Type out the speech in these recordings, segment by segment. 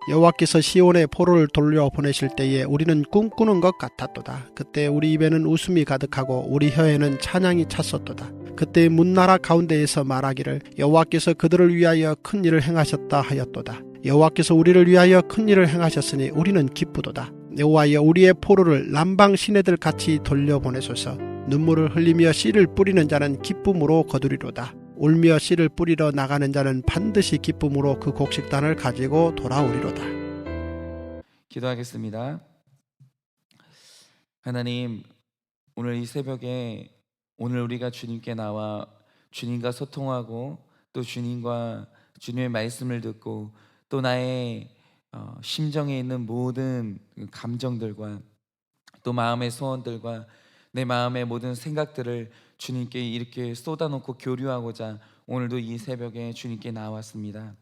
여호와께서 시온에 포로를 돌려보내실 때에 우리는 꿈꾸는 것 같았도다. 그때 우리 입에는 웃음이 가득하고 우리 혀에는 찬양이 찼었도다. 그때 문나라 가운데에서 말하기를 여호와께서 그들을 위하여 큰 일을 행하셨다 하였도다. 여호와께서 우리를 위하여 큰 일을 행하셨으니 우리는 기쁘도다. 여호와여 우리의 포로를 남방 시내들 같이 돌려보내소서. 눈물을 흘리며 씨를 뿌리는 자는 기쁨으로 거두리로다. 울며 씨를 뿌리러 나가는 자는 반드시 기쁨으로 그 곡식단을 가지고 돌아오리로다. 기도하겠습니다. 하나님, 오늘 이 새벽에 오늘 우리가 주님께 나와 주님과 소통하고 또 주님과 주님의 말씀을 듣고 또 나의 심정에 있는 모든 감정들과 또 마음의 소원들과 내 마음의 모든 생각들을 주님께 이렇게 쏟아놓고 교류하고자 오늘도 이 새벽에 주님께 나왔습니다.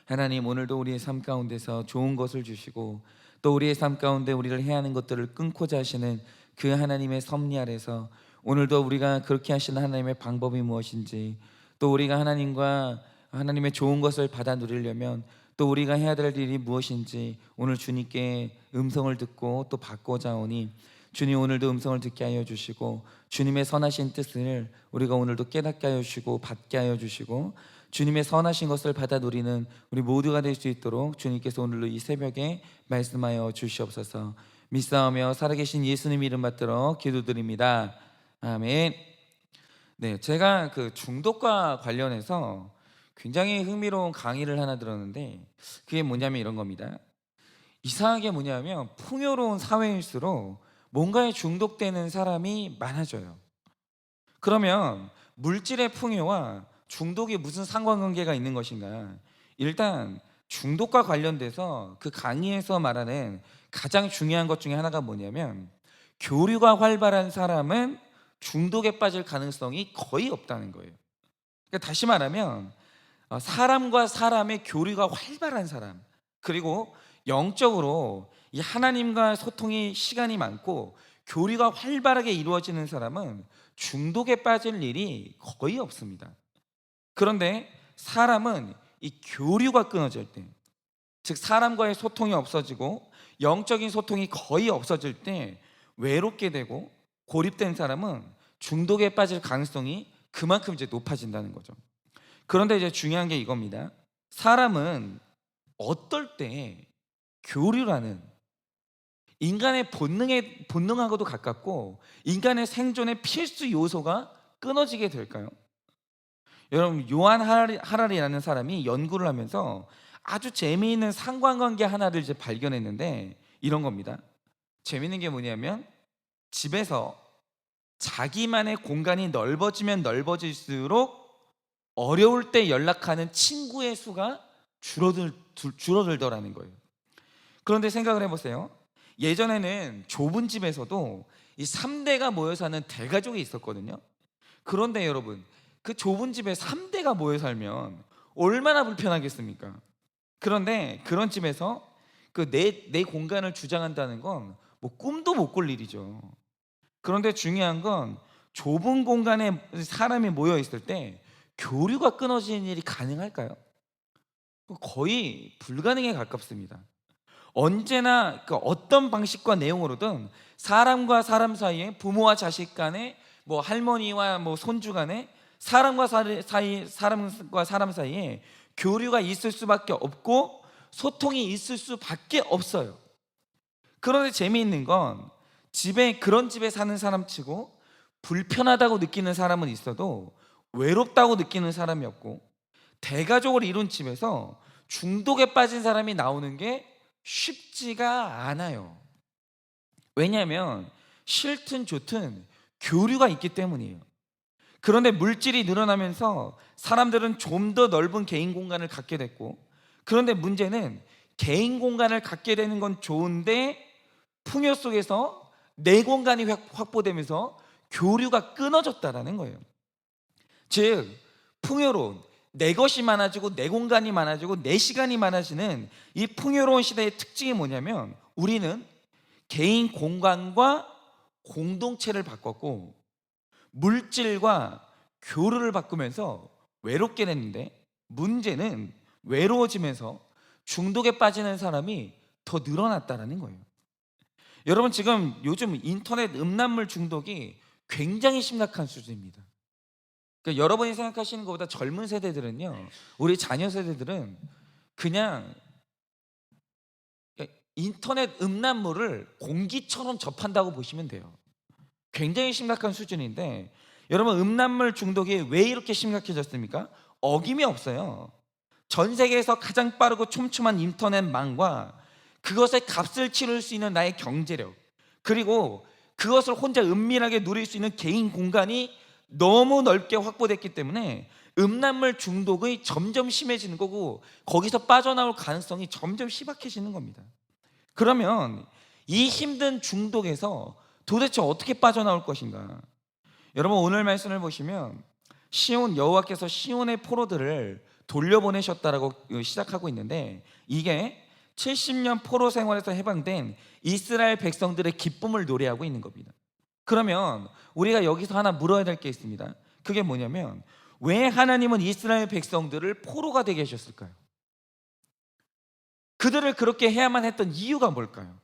하나님, 오늘도 우리의 삶 가운데서 좋은 것을 주시고 또 우리의 삶 가운데 우리를 해야 하는 것들을 끊고자 하시는 그 하나님의 섭리 아래서 오늘도 우리가 그렇게 하시는 하나님의 방법이 무엇인지 또 우리가 하나님의 좋은 것을 받아 누리려면 또 우리가 해야 될 일이 무엇인지 오늘 주님께 음성을 듣고 또 받고자 오니 주님, 오늘도 음성을 듣게 하여 주시고 주님의 선하신 뜻을 우리가 오늘도 깨닫게 하여 주시고 받게 하여 주시고 주님의 선하신 것을 받아 누리는 우리 모두가 될 수 있도록 주님께서 오늘도 이 새벽에 말씀하여 주시옵소서. 믿사오며 살아계신 예수님 이름 받들어 기도드립니다. 아멘. 네, 제가 그 중독과 관련해서 굉장히 흥미로운 강의를 하나 들었는데 그게 뭐냐면 이런 겁니다. 이상하게 뭐냐면 풍요로운 사회일수록 뭔가에 중독되는 사람이 많아져요. 그러면 물질의 풍요와 중독이 무슨 상관관계가 있는 것인가? 일단 중독과 관련돼서 그 강의에서 말하는 가장 중요한 것 중에 하나가 뭐냐면 교류가 활발한 사람은 중독에 빠질 가능성이 거의 없다는 거예요. 그러니까 다시 말하면 사람과 사람의 교류가 활발한 사람, 그리고 영적으로 이 하나님과 소통이 시간이 많고 교류가 활발하게 이루어지는 사람은 중독에 빠질 일이 거의 없습니다. 그런데 사람은 이 교류가 끊어질 때, 즉 사람과의 소통이 없어지고 영적인 소통이 거의 없어질 때 외롭게 되고 고립된 사람은 중독에 빠질 가능성이 그만큼 이제 높아진다는 거죠. 그런데 이제 중요한 게 이겁니다. 사람은 어떨 때 교류라는 인간의 본능하고도 가깝고 인간의 생존의 필수 요소가 끊어지게 될까요? 여러분, 요한 하라리라는 사람이 연구를 하면서 아주 재미있는 상관관계 하나를 이제 발견했는데 이런 겁니다. 재미있는 게 뭐냐면 집에서 자기만의 공간이 넓어지면 넓어질수록 어려울 때 연락하는 친구의 수가 줄어들더라는 거예요. 그런데 생각을 해보세요. 예전에는 좁은 집에서도 이 3대가 모여 사는 대가족이 있었거든요. 그런데 여러분, 그 좁은 집에 3대가 모여 살면 얼마나 불편하겠습니까? 그런데 그런 집에서 그 내 공간을 주장한다는 건 뭐 꿈도 못 꿀 일이죠. 그런데 중요한 건 좁은 공간에 사람이 모여 있을 때 교류가 끊어지는 일이 가능할까요? 거의 불가능에 가깝습니다. 언제나 그 어떤 방식과 내용으로든 사람과 사람 사이에, 부모와 자식 간에, 뭐 할머니와 뭐 손주 간에, 사람과 사람 사이에 교류가 있을 수밖에 없고 소통이 있을 수밖에 없어요. 그런데 재미있는 건 그런 집에 사는 사람치고 불편하다고 느끼는 사람은 있어도 외롭다고 느끼는 사람이 없고, 대가족을 이룬 집에서 중독에 빠진 사람이 나오는 게 쉽지가 않아요. 왜냐하면 싫든 좋든 교류가 있기 때문이에요. 그런데 물질이 늘어나면서 사람들은 좀 더 넓은 개인 공간을 갖게 됐고, 그런데 문제는 개인 공간을 갖게 되는 건 좋은데 풍요 속에서 내 공간이 확보되면서 교류가 끊어졌다라는 거예요. 즉 풍요로운 내 것이 많아지고 내 공간이 많아지고 내 시간이 많아지는 이 풍요로운 시대의 특징이 뭐냐면 우리는 개인 공간과 공동체를 바꿨고 물질과 교류를 바꾸면서 외롭게 됐는데, 문제는 외로워지면서 중독에 빠지는 사람이 더 늘어났다라는 거예요. 여러분, 지금 요즘 인터넷 음란물 중독이 굉장히 심각한 수준입니다. 그러니까 여러분이 생각하시는 것보다 젊은 세대들은요, 우리 자녀 세대들은 그냥 인터넷 음란물을 공기처럼 접한다고 보시면 돼요. 굉장히 심각한 수준인데, 여러분, 음란물 중독이 왜 이렇게 심각해졌습니까? 어김이 없어요. 전 세계에서 가장 빠르고 촘촘한 인터넷망과 그것의 값을 치를 수 있는 나의 경제력, 그리고 그것을 혼자 은밀하게 누릴 수 있는 개인 공간이 너무 넓게 확보됐기 때문에 음란물 중독이 점점 심해지는 거고, 거기서 빠져나올 가능성이 점점 희박해지는 겁니다. 그러면 이 힘든 중독에서 도대체 어떻게 빠져나올 것인가? 여러분, 오늘 말씀을 보시면 시온, 여호와께서 시온의 포로들을 돌려보내셨다라고 시작하고 있는데, 이게 70년 포로 생활에서 해방된 이스라엘 백성들의 기쁨을 노래하고 있는 겁니다. 그러면 우리가 여기서 하나 물어야 될 게 있습니다. 그게 뭐냐면, 왜 하나님은 이스라엘 백성들을 포로가 되게 하셨을까요? 그들을 그렇게 해야만 했던 이유가 뭘까요?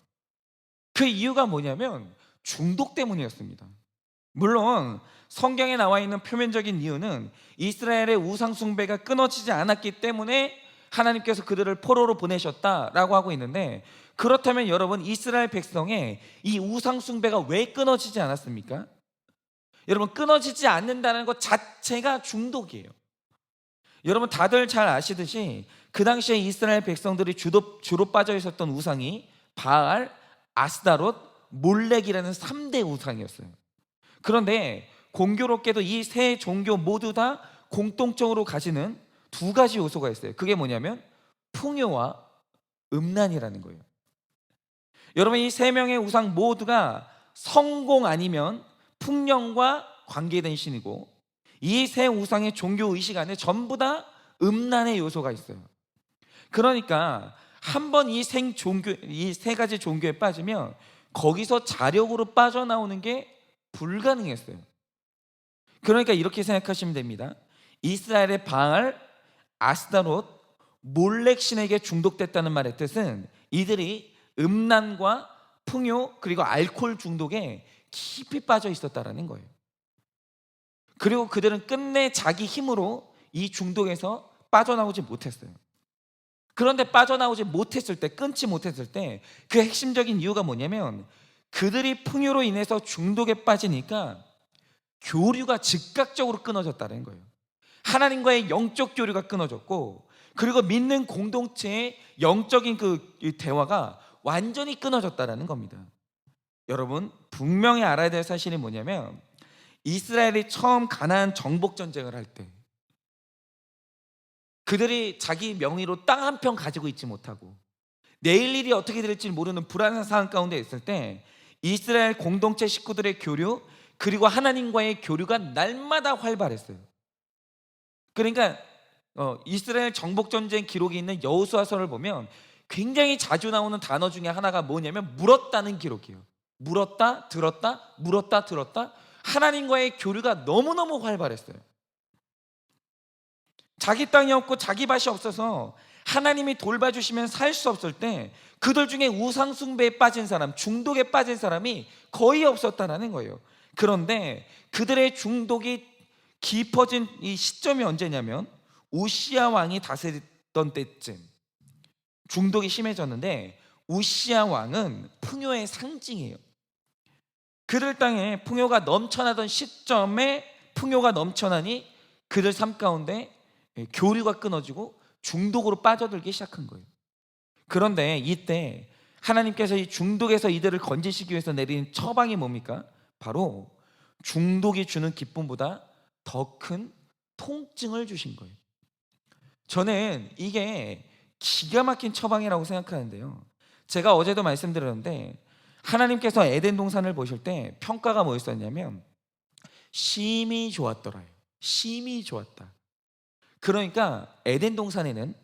그 이유가 뭐냐면 중독 때문이었습니다. 물론 성경에 나와 있는 표면적인 이유는 이스라엘의 우상 숭배가 끊어지지 않았기 때문에 하나님께서 그들을 포로로 보내셨다라고 하고 있는데, 그렇다면 여러분, 이스라엘 백성의 이 우상 숭배가 왜 끊어지지 않았습니까? 여러분, 끊어지지 않는다는 것 자체가 중독이에요. 여러분, 다들 잘 아시듯이 그 당시에 이스라엘 백성들이 주로 빠져 있었던 우상이 바알, 아스다롯, 몰렉이라는 3대 우상이었어요. 그런데 공교롭게도 이 세 종교 모두 다 공통적으로 가지는 두 가지 요소가 있어요. 그게 뭐냐면 풍요와 음란이라는 거예요. 여러분, 이 세 명의 우상 모두가 성공 아니면 풍령과 관계된 신이고, 이 세 우상의 종교 의식 안에 전부 다 음란의 요소가 있어요. 그러니까 한번 이 세 가지 종교에 빠지면 거기서 자력으로 빠져나오는 게 불가능했어요. 그러니까 이렇게 생각하시면 됩니다. 이스라엘의 바알, 아스타롯, 몰렉 신에게 중독됐다는 말의 뜻은 이들이 음란과 풍요, 그리고 알코올 중독에 깊이 빠져 있었다라는 거예요. 그리고 그들은 끝내 자기 힘으로 이 중독에서 빠져나오지 못했어요. 그런데 빠져나오지 못했을 때, 끊지 못했을 때 그 핵심적인 이유가 뭐냐면, 그들이 풍요로 인해서 중독에 빠지니까 교류가 즉각적으로 끊어졌다는 거예요. 하나님과의 영적 교류가 끊어졌고, 그리고 믿는 공동체의 영적인 그 대화가 완전히 끊어졌다는 겁니다. 여러분, 분명히 알아야 될 사실이 뭐냐면, 이스라엘이 처음 가나안 정복 전쟁을 할 때 그들이 자기 명의로 땅 한 평 가지고 있지 못하고 내일 일이 어떻게 될지 모르는 불안한 상황 가운데 있을 때 이스라엘 공동체 식구들의 교류, 그리고 하나님과의 교류가 날마다 활발했어요. 그러니까 이스라엘 정복 전쟁 기록이 있는 여호수아서를 보면 굉장히 자주 나오는 단어 중에 하나가 뭐냐면 물었다는 기록이에요. 물었다, 들었다, 물었다, 들었다. 하나님과의 교류가 너무너무 활발했어요. 자기 땅이 없고 자기 밭이 없어서 하나님이 돌봐주시면 살 수 없을 때 그들 중에 우상 숭배에 빠진 사람, 중독에 빠진 사람이 거의 없었다는 거예요. 그런데 그들의 중독이 깊어진 이 시점이 언제냐면 우시야 왕이 다스리던 때쯤 중독이 심해졌는데, 우시야 왕은 풍요의 상징이에요. 그들 땅에 풍요가 넘쳐나던 시점에 풍요가 넘쳐나니 그들 삶 가운데 교류가 끊어지고 중독으로 빠져들기 시작한 거예요. 그런데 이때 하나님께서 이 중독에서 이들을 건지시기 위해서 내린 처방이 뭡니까? 바로 중독이 주는 기쁨보다 더 큰 통증을 주신 거예요. 저는 이게 기가 막힌 처방이라고 생각하는데요, 제가 어제도 말씀드렸는데 하나님께서 에덴 동산을 보실 때 평가가 뭐였었냐면 심히 좋았더라요. 심히 좋았다. 그러니까 에덴 동산에는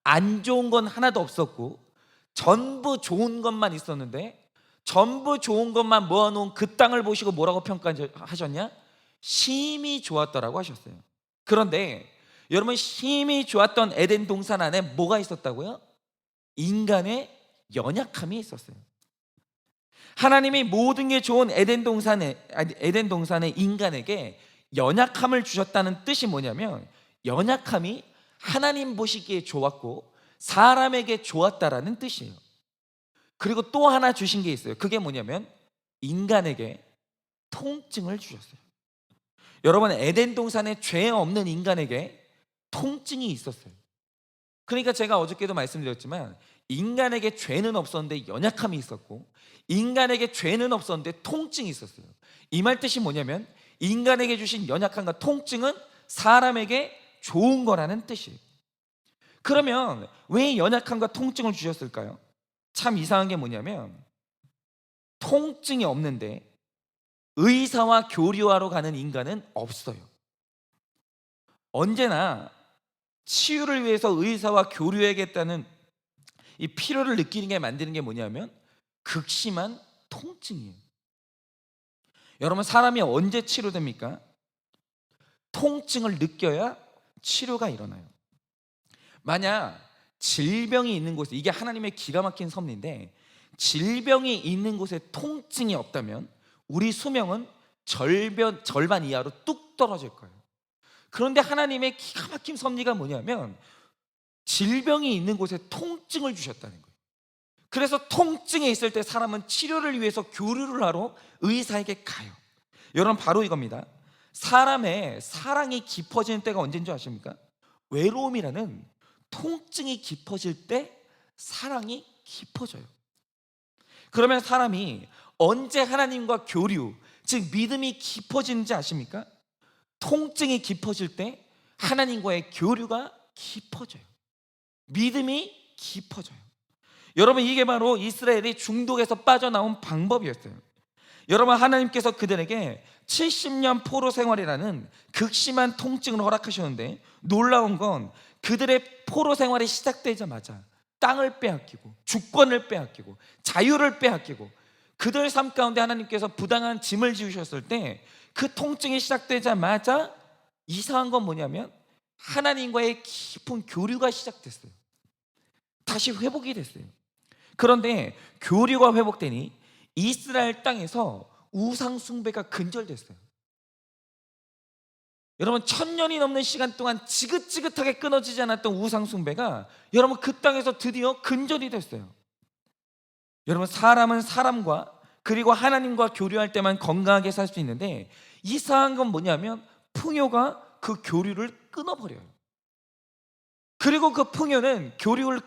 안 좋은 건 하나도 없었고 전부 좋은 것만 있었는데, 전부 좋은 것만 모아놓은 그 땅을 보시고 뭐라고 평가하셨냐? 심히 좋았더라고 하셨어요. 그런데 여러분, 심히 좋았던 에덴 동산 안에 뭐가 있었다고요? 인간의 연약함이 있었어요. 하나님이 모든 게 좋은 에덴 동산의 인간에게 연약함을 주셨다는 뜻이 뭐냐면, 연약함이 하나님 보시기에 좋았고 사람에게 좋았다라는 뜻이에요. 그리고 또 하나 주신 게 있어요. 그게 뭐냐면 인간에게 통증을 주셨어요. 여러분, 에덴 동산에 죄 없는 인간에게 통증이 있었어요. 그러니까 제가 어저께도 말씀드렸지만, 인간에게 죄는 없었는데 연약함이 있었고, 인간에게 죄는 없었는데 통증이 있었어요. 이 말 뜻이 뭐냐면, 인간에게 주신 연약함과 통증은 사람에게 좋은 거라는 뜻이에요. 그러면 왜 연약함과 통증을 주셨을까요? 참 이상한 게 뭐냐면, 통증이 없는데 의사와 교류하러 가는 인간은 없어요. 언제나 치유를 위해서 의사와 교류해야겠다는 이 필요를 느끼는 게 만드는 게 뭐냐면 극심한 통증이에요. 여러분, 사람이 언제 치료됩니까? 통증을 느껴야 치료가 일어나요. 만약 질병이 있는 곳에, 이게 하나님의 기가 막힌 섭리인데, 질병이 있는 곳에 통증이 없다면 우리 수명은 절반 이하로 뚝 떨어질 거예요. 그런데 하나님의 기가 막힌 섭리가 뭐냐면 질병이 있는 곳에 통증을 주셨다는 거예요. 그래서 통증에 있을 때 사람은 치료를 위해서 교류를 하러 의사에게 가요. 여러분, 바로 이겁니다. 사람의 사랑이 깊어지는 때가 언제인 줄 아십니까? 외로움이라는 통증이 깊어질 때 사랑이 깊어져요. 그러면 사람이 언제 하나님과 교류, 즉 믿음이 깊어지는지 아십니까? 통증이 깊어질 때 하나님과의 교류가 깊어져요. 믿음이 깊어져요. 여러분, 이게 바로 이스라엘이 중독에서 빠져나온 방법이었어요. 여러분, 하나님께서 그들에게 70년 포로 생활이라는 극심한 통증을 허락하셨는데, 놀라운 건 그들의 포로 생활이 시작되자마자 땅을 빼앗기고 주권을 빼앗기고 자유를 빼앗기고, 그들 삶 가운데 하나님께서 부당한 짐을 지우셨을 때 그 통증이 시작되자마자 이상한 건 뭐냐면 하나님과의 깊은 교류가 시작됐어요. 다시 회복이 됐어요. 그런데 교류가 회복되니 이스라엘 땅에서 우상 숭배가 근절됐어요. 여러분, 1000년이 넘는 시간 동안 지긋지긋하게 끊어지지 않았던 우상 숭배가 여러분 그 땅에서 드디어 근절이 됐어요. 여러분, 사람은 사람과 그리고 하나님과 교류할 때만 건강하게 살 수 있는데, 이상한 건 뭐냐면 풍요가 그 교류를 끊어버려요. 그리고 그 풍요는 교류를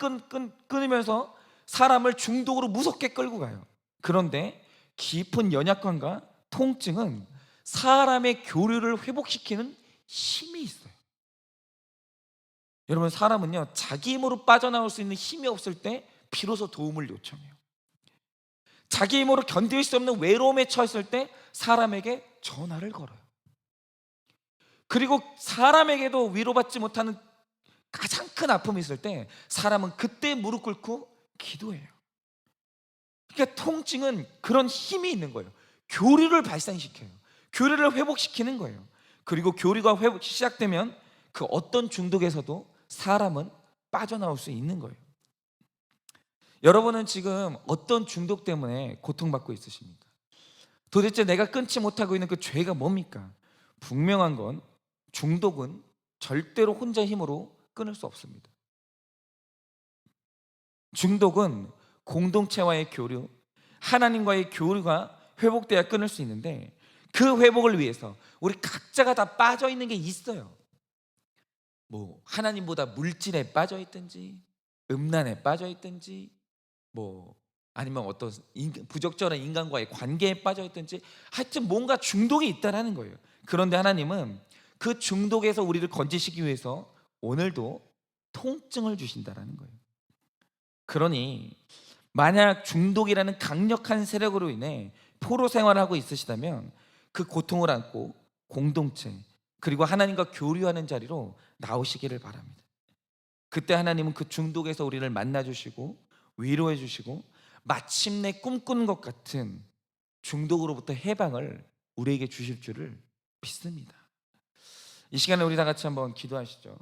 끊으면서 사람을 중독으로 무섭게 끌고 가요. 그런데 깊은 연약함과 통증은 사람의 교류를 회복시키는 힘이 있어요. 여러분, 사람은요, 자기 힘으로 빠져나올 수 있는 힘이 없을 때 비로소 도움을 요청해요. 자기 힘으로 견딜 수 없는 외로움에 처했을 때 사람에게 전화를 걸어요. 그리고 사람에게도 위로받지 못하는 가장 큰 아픔이 있을 때 사람은 그때 무릎 꿇고 기도해요. 그러니까 통증은 그런 힘이 있는 거예요. 교류를 발산시켜요. 교류를 회복시키는 거예요. 그리고 교류가 시작되면 그 어떤 중독에서도 사람은 빠져나올 수 있는 거예요. 여러분은 지금 어떤 중독 때문에 고통받고 있으십니까? 도대체 내가 끊지 못하고 있는 그 죄가 뭡니까? 분명한 건 중독은 절대로 혼자 힘으로 끊을 수 없습니다. 중독은 공동체와의 교류, 하나님과의 교류가 회복돼야 끊을 수 있는데, 그 회복을 위해서 우리 각자가 다 빠져 있는 게 있어요. 뭐 하나님보다 물질에 빠져 있든지, 음란에 빠져 있든지, 뭐 아니면 어떤 부적절한 인간과의 관계에 빠져 있든지, 하여튼 뭔가 중독이 있다라는 거예요. 그런데 하나님은 그 중독에서 우리를 건지시기 위해서 오늘도 통증을 주신다라는 거예요. 그러니 만약 중독이라는 강력한 세력으로 인해 포로 생활을 하고 있으시다면 그 고통을 안고 공동체 그리고 하나님과 교류하는 자리로 나오시기를 바랍니다. 그때 하나님은 그 중독에서 우리를 만나주시고 위로해 주시고 마침내 꿈꾸는 것 같은 중독으로부터 해방을 우리에게 주실 줄을 믿습니다. 이 시간에 우리 다 같이 한번 기도하시죠.